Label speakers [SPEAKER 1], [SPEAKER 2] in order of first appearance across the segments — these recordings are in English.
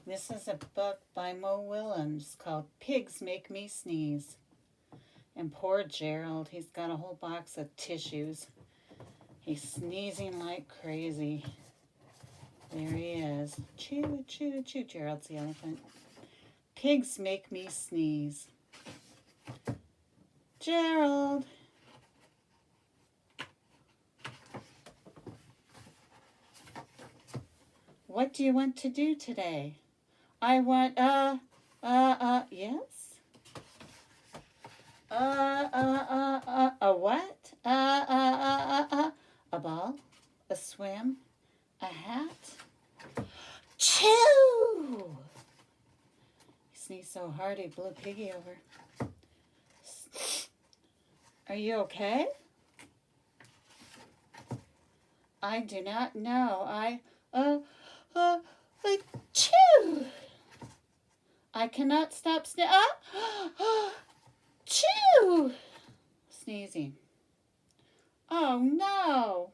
[SPEAKER 1] This is a book by Mo Willems called Pigs Make Me Sneeze. And poor Gerald, he's got a whole box of tissues. He's sneezing like crazy. There he is. Chew, chew, chew. Gerald's the elephant. Pigs make me sneeze. Gerald. What do you want to do today? I want, yes? A what? A ball? A swim? A hat? Chew! He sneezed so hard he blew Piggy over. Are you okay? I do not know. Chew! I cannot stop chew! Sneezing. Oh no!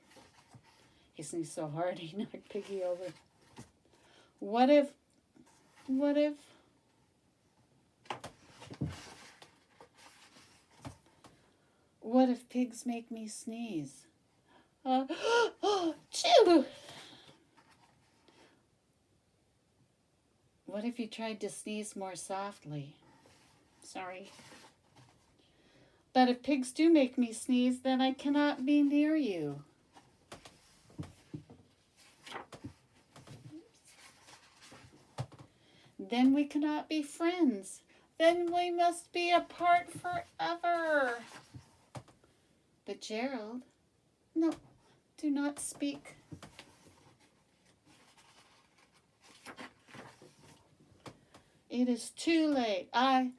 [SPEAKER 1] He sneezed so hard he knocked Piggy over. What if pigs make me sneeze? Chew! What if you tried to sneeze more softly? Sorry. But if pigs do make me sneeze, then I cannot be near you. Then we cannot be friends. Then we must be apart forever. But Gerald, no, do not speak. It is too late. Oh,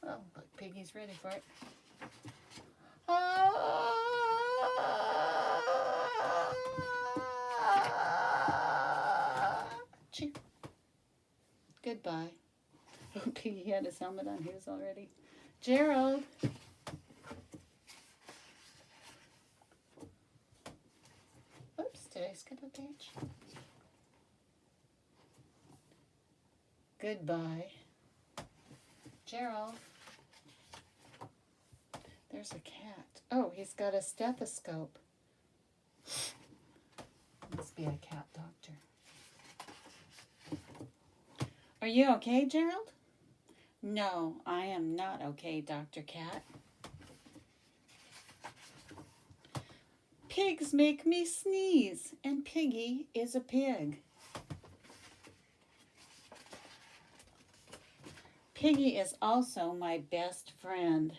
[SPEAKER 1] look, Piggy's ready for it. Chew. Goodbye. Oh, Piggy had his helmet on. He was all ready. Gerald. Oops, did I skip a page? Goodbye. Gerald. There's a cat. Oh, he's got a stethoscope. Must be a cat doctor. Are you okay, Gerald? No, I am not okay, Dr. Cat. Pigs make me sneeze, and Piggy is a pig. Piggy is also my best friend.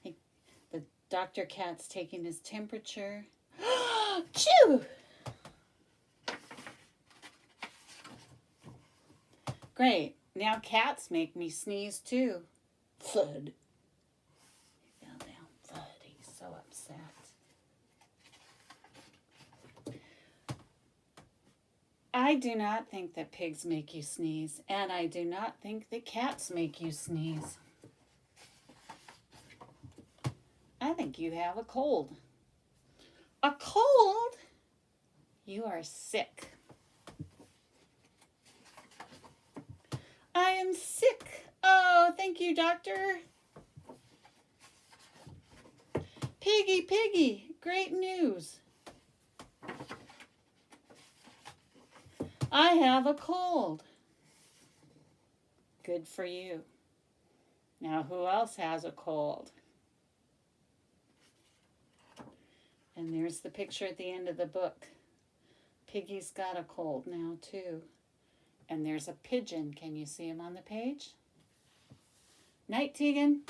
[SPEAKER 1] The Dr. Cat's taking his temperature. Chew! Great. Now cats make me sneeze too. Thud. He fell down. Thud. He's so upset. I do not think that pigs make you sneeze, and I do not think that cats make you sneeze. I think you have a cold. A cold? You are sick. I am sick. Oh, thank you, doctor. Piggy, Piggy, great news. I have a cold. Good for you. Now, who else has a cold? And there's the picture at the end of the book. Piggy's got a cold now, too. And there's a pigeon. Can you see him on the page? Night, Tegan.